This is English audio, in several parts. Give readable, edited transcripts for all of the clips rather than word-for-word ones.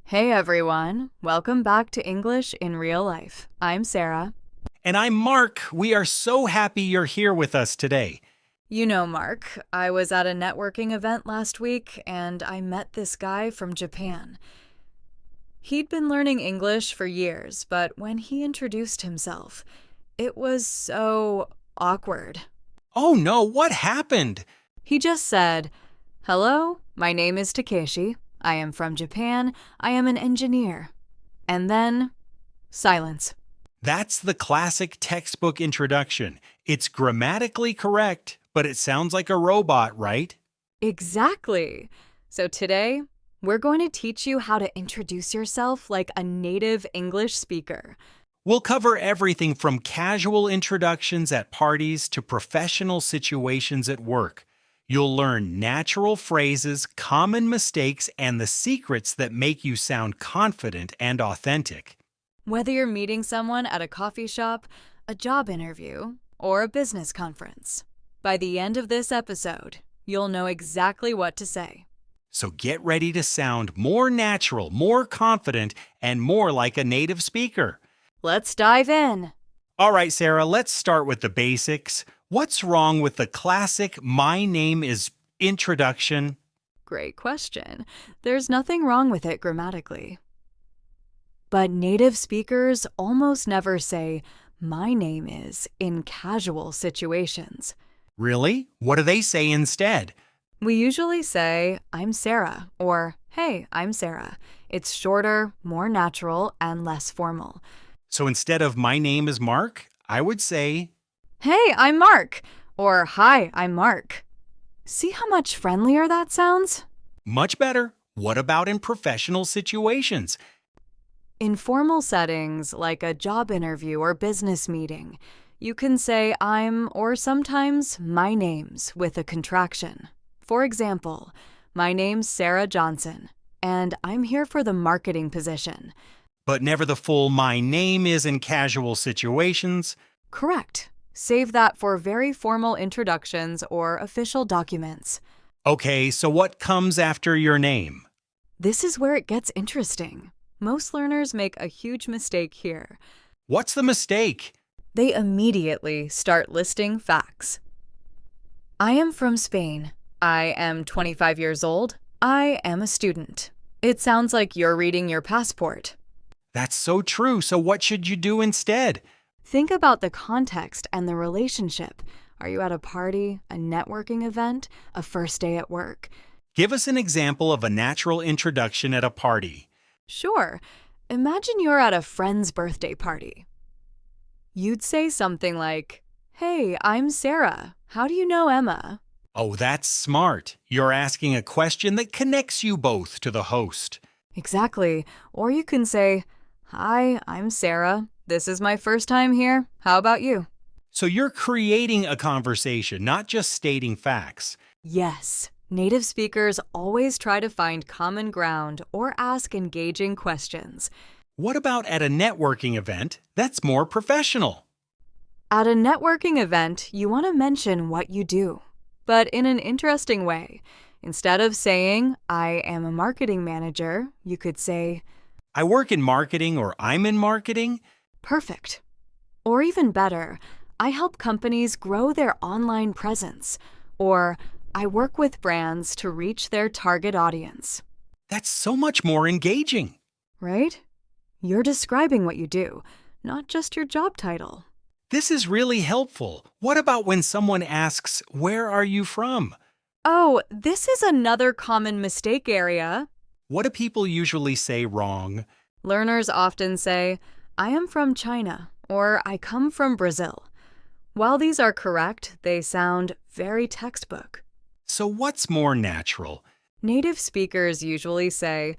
Hey everyone, welcome back to English in Real Life. I'm Sarah. And I'm Mark. We are so happy you're here with us today. You know Mark, I was at a networking event last week and I met this guy from Japan. He'd been learning English for years, but when he introduced himself, it was so awkward. Oh no, what happened? He just said, "Hello, my name is Takeshi. I am from Japan. I am an engineer." And then, silence. That's the classic textbook introduction. It's grammatically correct, but it sounds like a robot, right? Exactly. So today, we're going to teach you how to introduce yourself like a native English speaker. We'll cover everything from casual introductions at parties to professional situations at work. You'll learn natural phrases, common mistakes, and the secrets that make you sound confident and authentic. Whether you're meeting someone at a coffee shop, a job interview, or a business conference, by the end of this episode, you'll know exactly what to say. So get ready to sound more natural, more confident, and more like a native speaker. Let's dive in. All right, Sarah, let's start with the basics. What's wrong with the classic "my name is" introduction? Great question. There's nothing wrong with it grammatically. But native speakers almost never say, "my name is," in casual situations. Really? What do they say instead? We usually say, "I'm Sarah," or "Hey, I'm Sarah." It's shorter, more natural, and less formal. So instead of "my name is Mark," I would say, "Hey, I'm Mark," or "Hi, I'm Mark." See how much friendlier that sounds? much better. What about in professional situations? In formal settings, like a job interview or business meeting, you can say "I'm" or sometimes "my name's" with a contraction. For example, "My name's Sarah Johnson, and I'm here for the marketing position." But never the full "my name is" in casual situations. Correct. Save that for very formal introductions or official documents. Okay, so what comes after your name? This is where it gets interesting. Most learners make a huge mistake here. What's the mistake? They immediately start listing facts. "I am from Spain. I am 25 years old. I am a student." It sounds like you're reading your passport. That's so true. So what should you do instead? Think about the context and the relationship. Are you at a party, a networking event, a first day at work? Give us an example of a natural introduction at a party. Sure. Imagine you're at a friend's birthday party. You'd say something like, "Hey, I'm Sarah. How do you know Emma?" Oh, that's smart. You're asking a question that connects you both to the host. Exactly. Or you can say, "Hi, I'm Sarah. This is my first time here. How about you?" So you're creating a conversation, not just stating facts. Yes. Native speakers always try to find common ground or ask engaging questions. What about at a networking event? That's more professional. At a networking event, you want to mention what you do, but in an interesting way. Instead of saying, "I am a marketing manager," you could say, I work in marketing, or I'm in marketing. "Perfect." Or even better, "I help companies grow their online presence," or "I work with brands to reach their target audience." That's so much more engaging. Right? You're describing what you do, not just your job title. This is really helpful. What about when someone asks, "Where are you from?" Oh, this is another common mistake area. What do people usually say wrong? Learners often say, "I am from China," or "I come from Brazil." While these are correct, they sound very textbook. So what's more natural? Native speakers usually say,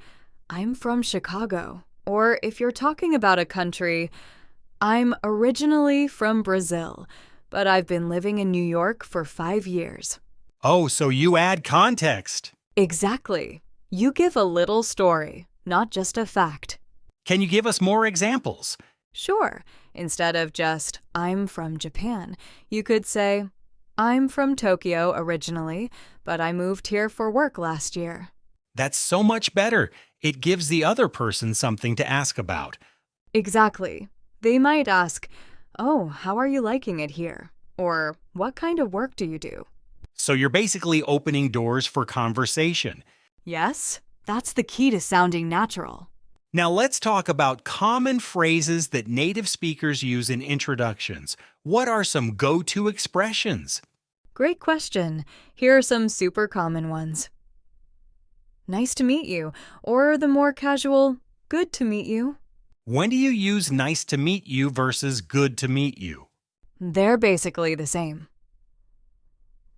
"I'm from Chicago," or if you're talking about a country, "I'm originally from Brazil, but I've been living in New York for 5 years." Oh, so you add context. Exactly. You give a little story, not just a fact. Can you give us more examples? Sure. Instead of just, "I'm from Japan," you could say, "I'm from Tokyo originally, but I moved here for work last year." That's so much better. It gives the other person something to ask about. Exactly. They might ask, "Oh, how are you liking it here?" Or, "What kind of work do you do?" So you're basically opening doors for conversation. Yes, that's the key to sounding natural. Now let's talk about common phrases that native speakers use in introductions. What are some go-to expressions? Great question. Here are some super common ones. Nice to meet you, or the more casual, good to meet you. When do you use nice to meet you versus good to meet you? They're basically the same.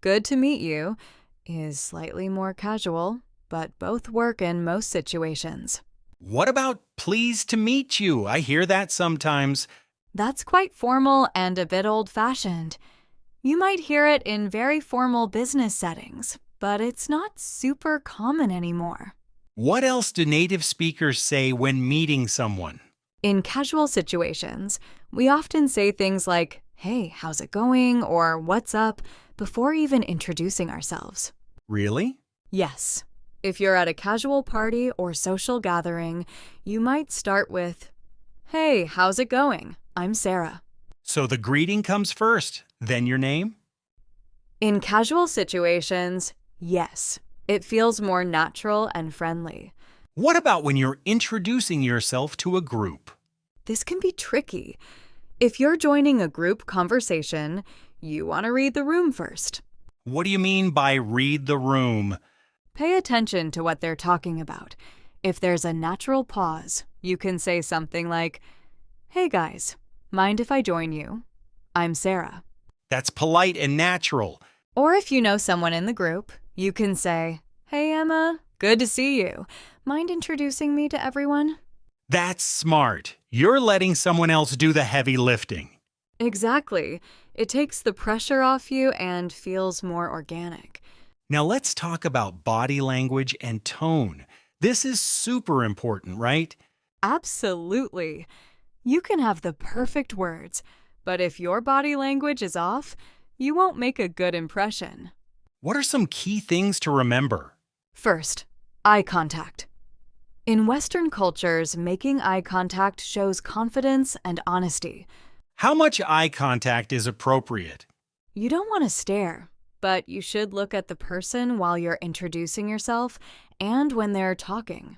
Good to meet you is slightly more casual, but both work in most situations. What about pleased to meet you? I hear that sometimes. That's quite formal and a bit old-fashioned. You might hear it in very formal business settings, but it's not super common anymore. What else do native speakers say when meeting someone? In casual situations, we often say things like, "Hey, how's it going?" or "What's up?" before even introducing ourselves. Really? Yes. If you're at a casual party or social gathering, you might start with, "Hey, how's it going? I'm Sarah." So the greeting comes first, then your name? In casual situations, yes, it feels more natural and friendly. What about when you're introducing yourself to a group? This can be tricky. If you're joining a group conversation, you want to read the room first. What do you mean by read the room? Pay attention to what they're talking about. If there's a natural pause, you can say something like, "Hey guys, mind if I join you? I'm Sarah." That's polite and natural. Or if you know someone in the group, you can say, "Hey Emma, good to see you. Mind introducing me to everyone?" That's smart. You're letting someone else do the heavy lifting. Exactly. It takes the pressure off you and feels more organic. Now let's talk about body language and tone. This is super important, right? Absolutely. You can have the perfect words, but if your body language is off, you won't make a good impression. What are some key things to remember? First, eye contact. In Western cultures, making eye contact shows confidence and honesty. How much eye contact is appropriate? You don't want to stare, but you should look at the person while you're introducing yourself and when they're talking.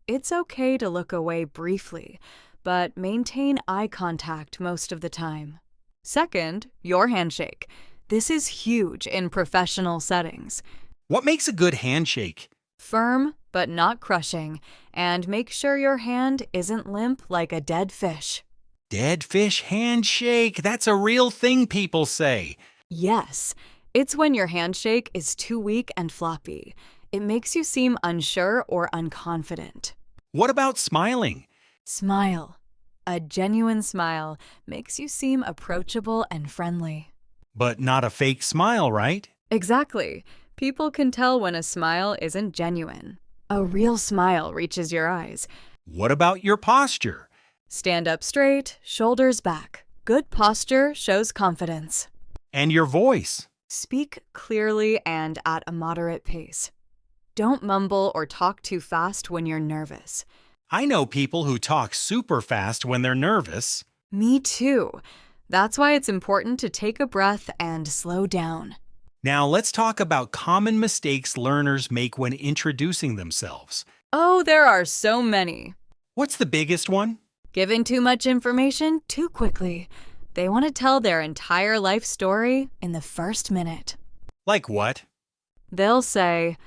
It's okay to look away briefly, but maintain eye contact most of the time. Second, your handshake. This is huge in professional settings. What makes a good handshake? Firm, but not crushing, and make sure your hand isn't limp like a dead fish. Dead fish handshake. That's a real thing people say. Yes, it's when your handshake is too weak and floppy. It makes you seem unsure or unconfident. What about smiling? Smile. A genuine smile makes you seem approachable and friendly. But not a fake smile, right? Exactly. People can tell when a smile isn't genuine. A real smile reaches your eyes. What about your posture? Stand up straight, shoulders back. Good posture shows confidence. And your voice? Speak clearly and at a moderate pace. Don't mumble or talk too fast when you're nervous. I know people who talk super fast when they're nervous. Me too. That's why it's important to take a breath and slow down. Now let's talk about common mistakes learners make when introducing themselves. Oh, there are so many. What's the biggest one? Giving too much information too quickly. They want to tell their entire life story in the first minute. Like what? They'll say,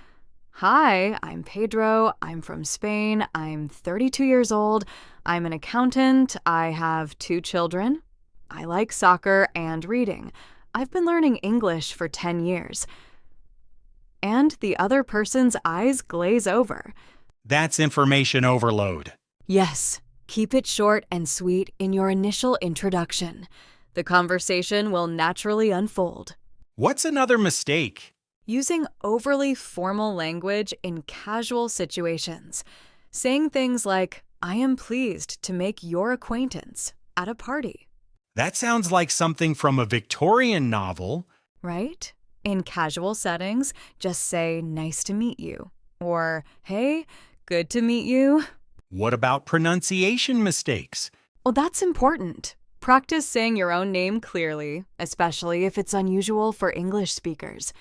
"Hi, I'm Pedro. I'm from Spain. I'm 32 years old. I'm an accountant. I have 2 children. I like soccer and reading. I've been learning English for 10 years." And the other person's eyes glaze over. That's information overload. Yes, keep it short and sweet in your initial introduction. The conversation will naturally unfold. What's another mistake? Using overly formal language in casual situations. Saying things like, "I am pleased to make your acquaintance" at a party. That sounds like something from a Victorian novel. Right? In casual settings, just say, "Nice to meet you," or "Hey, Good to meet you. What about pronunciation mistakes? Well, that's important. Practice saying your own name clearly, especially if it's unusual for English speakers.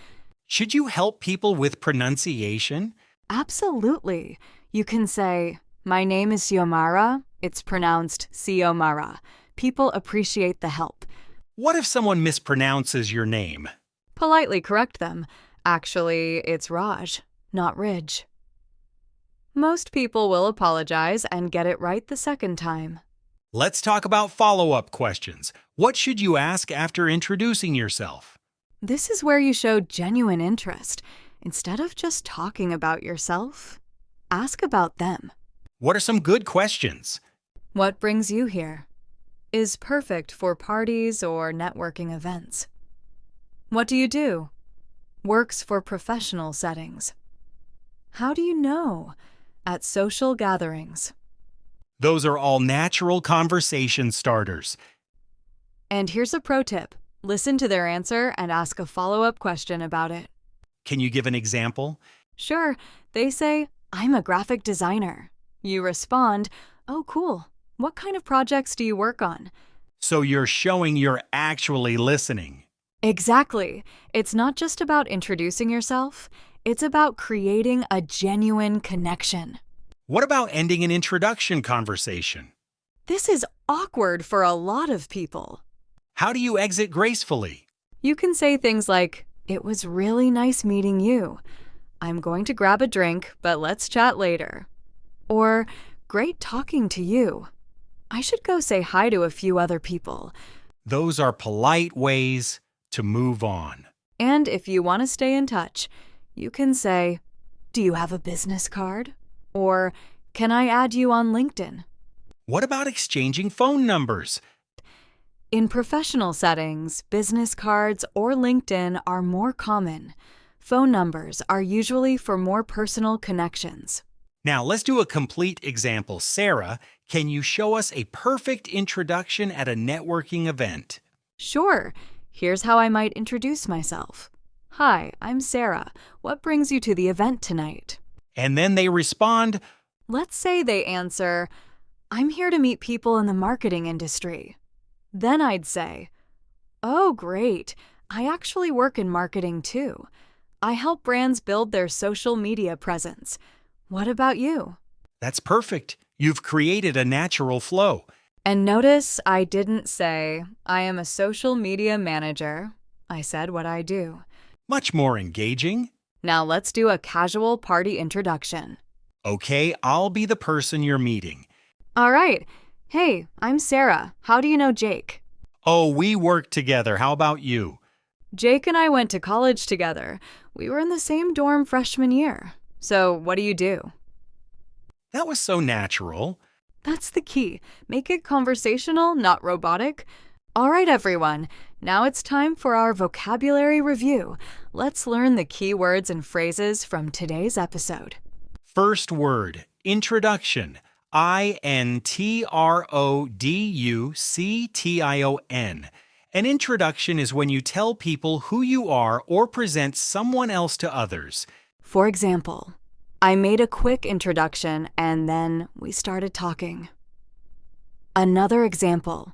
Should you help people with pronunciation? Absolutely. You can say, "My name is Xiomara." It's pronounced Xiomara. People appreciate the help. What if someone mispronounces your name? Politely correct them. Actually, it's Raj, not Ridge. Most people will apologize and get it right the second time. Let's talk about follow-up questions. What should you ask after introducing yourself? This is where you show genuine interest. Instead of just talking about yourself, ask about them. What are some good questions? What brings you here? Is perfect for parties or networking events. What do you do? Works for professional settings. How do you know? At social gatherings. Those are all natural conversation starters. And here's a pro tip. Listen to their answer and ask a follow-up question about it. Can you give an example? Sure, they say, "I'm a graphic designer." You respond, "Oh, cool. What kind of projects do you work on?" So you're showing you're actually listening. Exactly. It's not just about introducing yourself, it's about creating a genuine connection. What about ending an introduction conversation? This is awkward for a lot of people. How do you exit gracefully? You can say things like, "It was really nice meeting you. I'm going to grab a drink, but let's chat later." Or, "Great talking to you. I should go say hi to a few other people." Those are polite ways to move on. And if you want to stay in touch, you can say, "Do you have a business card?" Or, "Can I add you on LinkedIn?" What about exchanging phone numbers? In professional settings, business cards or LinkedIn are more common. Phone numbers are usually for more personal connections. Now let's do a complete example. Sarah, can you show us a perfect introduction at a networking event? Sure, here's how I might introduce myself. "Hi, I'm Sarah. What brings you to the event tonight?" And then they respond, Let's say they answer, "I'm here to meet people in the marketing industry." Then I'd say, "Oh, great. I actually work in marketing too. I help brands build their social media presence. What about you?" that's perfect. You've created a natural flow. And notice I didn't say, "I am a social media manager." I said what I do. Much more engaging. Now let's do a casual party introduction. Okay, I'll be the person you're meeting. All right. "Hey, I'm Sarah. How do you know Jake?" Oh, we work together. How about you? "Jake and I went to college together. We were in the same dorm freshman year. So what do you do?" That was so natural. That's the key. Make it conversational, not robotic. All right, everyone. Now it's time for our vocabulary review. Let's learn the key words and phrases from today's episode. First word, introduction. introduction. An introduction is when you tell people who you are or present someone else to others. For example, I made a quick introduction and then we started talking. Another example,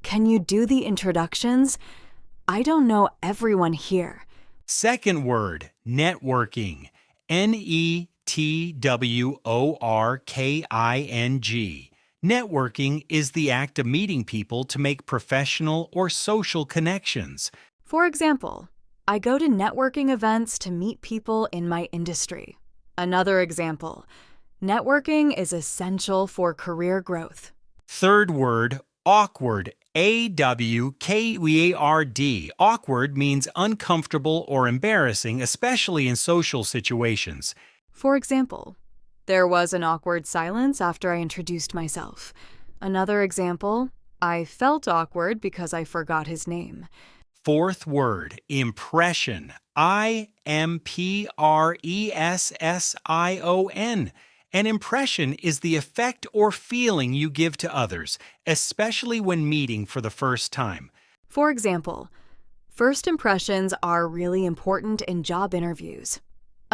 can you do the introductions? I don't know everyone here. Second word, networking. networking. Networking is the act of meeting people to make professional or social connections. For example, I go to networking events to meet people in my industry. Another example, networking is essential for career growth. Third word, awkward. awkward. Awkward means uncomfortable or embarrassing, especially in social situations. For example, there was an awkward silence after I introduced myself. Another example, I felt awkward because I forgot his name. Fourth word, impression. impression. An impression is the effect or feeling you give to others, especially when meeting for the first time. For example, first impressions are really important in job interviews.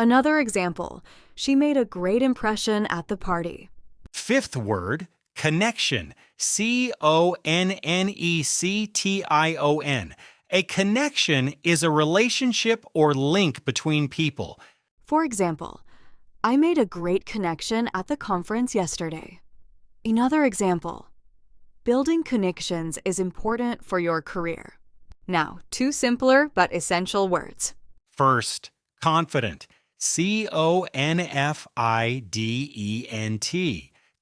Another example, she made a great impression at the party. Fifth word, connection. C-O-N-N-E-C-T-I-O-N. A connection is a relationship or link between people. For example, I made a great connection at the conference yesterday. Another example, building connections is important for your career. Now, two simpler but essential words. First, confident. C-O-N-F-I-D-E-N-T.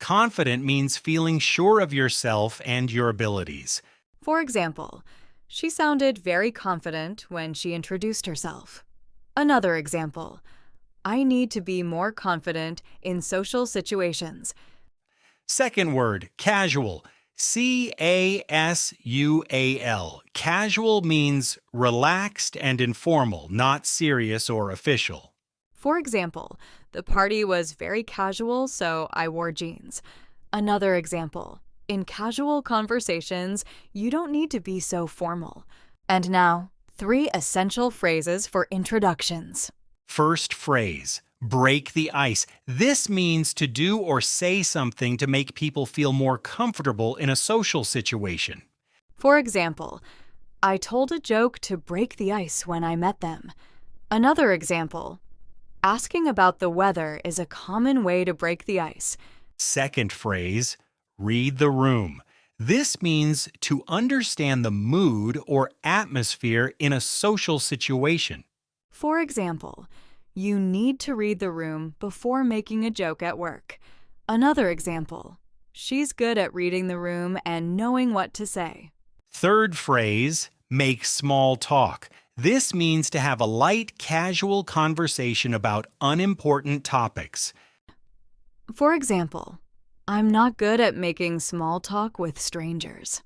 Confident means feeling sure of yourself and your abilities. For example, she sounded very confident when she introduced herself. Another example, I need to be more confident in social situations. Second word, casual. C-A-S-U-A-L. Casual means relaxed and informal, not serious or official. For example, the party was very casual, so I wore jeans. Another example, in casual conversations, you don't need to be so formal. And now, 3 essential phrases for introductions. First phrase, break the ice. This means to do or say something to make people feel more comfortable in a social situation. For example, I told a joke to break the ice when I met them. Another example, asking about the weather is a common way to break the ice. Second phrase, read the room. This means to understand the mood or atmosphere in a social situation. For example, you need to read the room before making a joke at work. Another example, she's good at reading the room and knowing what to say. Third phrase, make small talk. This means to have a light, casual conversation about unimportant topics. For example, I'm not good at making small talk with strangers.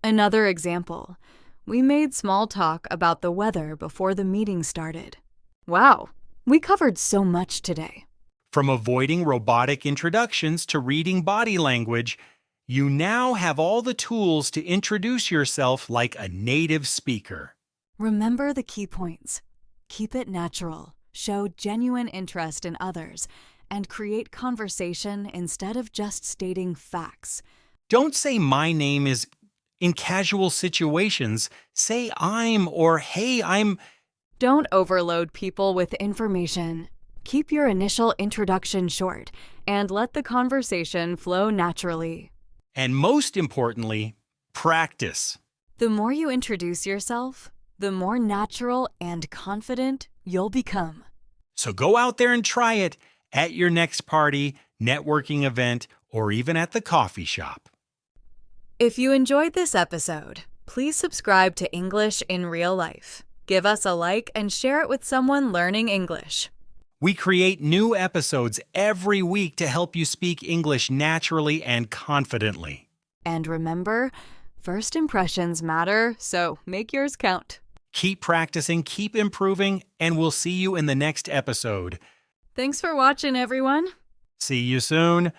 Another example, we made small talk about the weather before the meeting started. Wow, we covered so much today. From avoiding robotic introductions to reading body language, you now have all the tools to introduce yourself like a native speaker. Remember the key points. Keep it natural, show genuine interest in others, and create conversation instead of just stating facts. Don't say my name is in casual situations. Say I'm or hey, I'm. Don't overload people with information. Keep your initial introduction short and let the conversation flow naturally. And most importantly, practice. The more you introduce yourself, the more natural and confident you'll become. So go out there and try it at your next party, networking event, or even at the coffee shop. If you enjoyed this episode, please subscribe to English in Real Life. Give us a like and share it with someone learning English. We create new episodes every week to help you speak English naturally and confidently. And remember, first impressions matter, so make yours count. Keep practicing, keep improving, and we'll see you in the next episode. Thanks for watching, everyone. See you soon.